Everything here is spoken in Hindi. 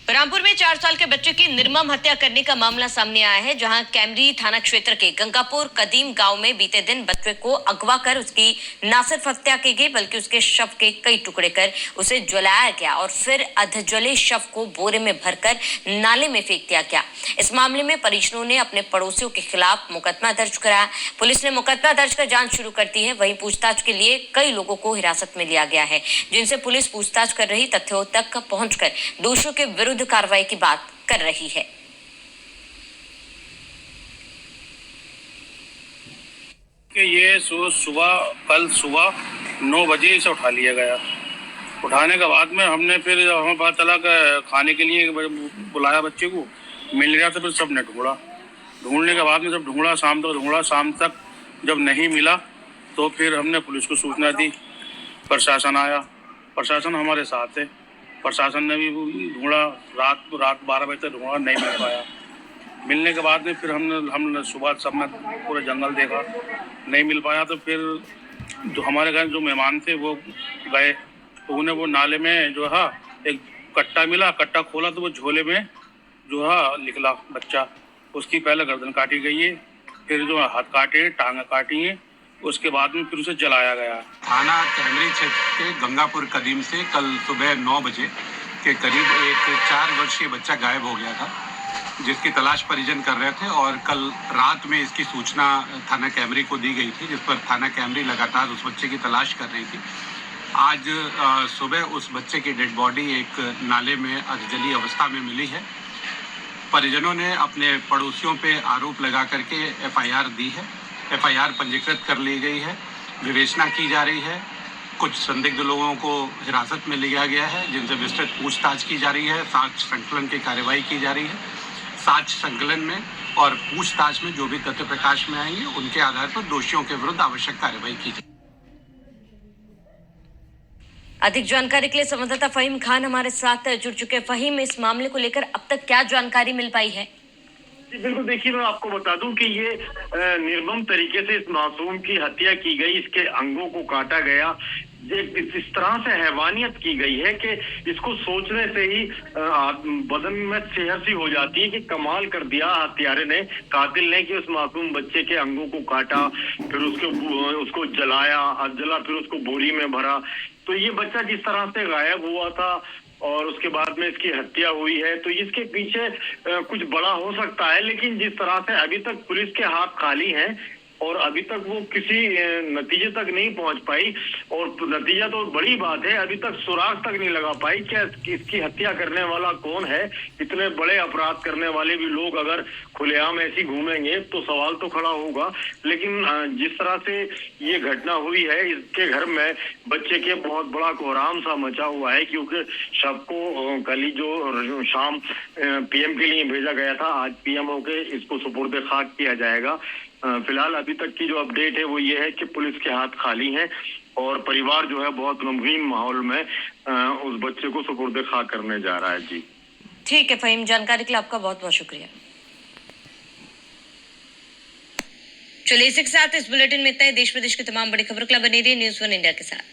रामपुर में 4 साल के बच्चे की निर्मम हत्या करने का मामला सामने आया है, जहां कैमरी थाना क्षेत्र के गंगापुर कदीम गांव में बीते दिन बच्चे को अगवा कर उसकी न सिर्फ हत्या की गई बल्कि उसके शव के कई टुकड़े कर उसे जलाया गया और फिर अधजले शव को बोरे में भरकर नाले में फेंक दिया गया। इस मामले में परिजनों ने अपने पड़ोसियों के खिलाफ मुकदमा दर्ज कराया। पुलिस ने मुकदमा दर्ज कर जांच शुरू कर दी है। वहीं पूछताछ के लिए कई लोगों को हिरासत में लिया गया है, जिनसे पुलिस पूछताछ कर रही तथ्यों तक पहुंचकर दोषियों के विरुद्ध कार्रवाई की बात कर रही है। कि ये कल सुबह 9 बजे इसे उठा लिया गया। उठाने के बाद में हमने फिर हमें पता चला कि खाने के लिए बुलाया बच्चे को, मिल नहीं रहा था। फिर सबने ढूंढने के बाद में जब शाम तक जब नहीं मिला तो फिर हमने पुलिस को सूचना दी। प्रशासन आया, प्रशासन हमारे साथ है। प्रशासन ने भी ढूंढा, रात 12 बजे तक ढूंढा, नहीं मिल पाया। मिलने के बाद में फिर हमने सुबह सब में पूरा जंगल देखा, नहीं मिल पाया। तो फिर जो हमारे घर जो मेहमान थे वो गए, तो उन्हें वो नाले में जो है एक कट्टा मिला। कट्टा खोला तो वो झोले में जो है निकला बच्चा। उसकी पहले गर्दन काटी गई है, फिर जो हाथ काटे, टांग काटी है, उसके बाद में फिर उसे जलाया गया। थाना कैमरी क्षेत्र के गंगापुर कदीम से कल सुबह 9 बजे के करीब एक 4 वर्षीय बच्चा गायब हो गया था, जिसकी तलाश परिजन कर रहे थे। और कल रात में इसकी सूचना थाना कैमरी को दी गई थी, जिस पर थाना कैमरी लगातार उस बच्चे की तलाश कर रही थी। आज सुबह उस बच्चे की डेड बॉडी एक नाले में अधजली अवस्था में मिली है। परिजनों ने अपने पड़ोसियों पे आरोप लगा करके FIR दी है। FIR पंजीकृत कर ली गई है, विवेचना की जा रही है। कुछ संदिग्ध लोगों को हिरासत में लिया गया है, जिनसे विस्तृत पूछताछ की जा रही है। साक्ष्य संकलन की कार्यवाही की जा रही है। साक्ष्य संकलन में और पूछताछ में जो भी तथ्य प्रकाश में आएंगे, उनके आधार पर दोषियों के विरुद्ध आवश्यक कार्यवाही की जाएगी। अधिक जानकारी के लिए संवाददाता फहीम खान हमारे साथ जुड़ चुके हैं। फहीम, इस मामले को लेकर अब तक क्या जानकारी मिल पाई है? बिल्कुल, देखिए मैं आपको बता दूं कि ये निर्मम तरीके से इस मासूम की हत्या की गई, इसके अंगों को काटा गया। इस तरह से हैवानियत की गई है कि इसको सोचने से ही बदन में सिहर सी हो जाती है कि कमाल कर दिया हत्यारे ने, कातिल ने, कि उस मासूम बच्चे के अंगों को काटा, फिर उसको जलाया, फिर उसको बोरी में भरा। तो ये बच्चा जिस तरह से गायब हुआ था और उसके बाद में इसकी हत्या हुई है, तो इसके पीछे कुछ बड़ा हो सकता है। लेकिन जिस तरह से अभी तक पुलिस के हाथ खाली हैं और अभी तक वो किसी नतीजे तक नहीं पहुंच पाई, और नतीजा तो बड़ी बात है, अभी तक सुराग तक नहीं लगा पाई क्या इसकी हत्या करने वाला कौन है। इतने बड़े अपराध करने वाले भी लोग अगर खुलेआम ऐसी घूमेंगे तो सवाल तो खड़ा होगा। लेकिन जिस तरह से ये घटना हुई है, इसके घर में बच्चे के बहुत बड़ा कोहराम सा मचा हुआ है, क्योंकि शव को कल ही जो शाम PM के लिए भेजा गया था, आज PM होके इसको सुपुर्द खाक किया जाएगा। फिलहाल अभी तक की जो अपडेट है वो ये है कि पुलिस के हाथ खाली हैं और परिवार जो है बहुत गमगीन माहौल में उस बच्चे को सुपुर्द खाक करने जा रहा है। जी ठीक है फहीम, जानकारी के लिए आपका बहुत बहुत शुक्रिया। चलिए इसी के साथ इस बुलेटिन में इतना ही। देश विदेश की तमाम बड़ी खबरों के लिए बने रहिए न्यूज़ 1 इंडिया के साथ।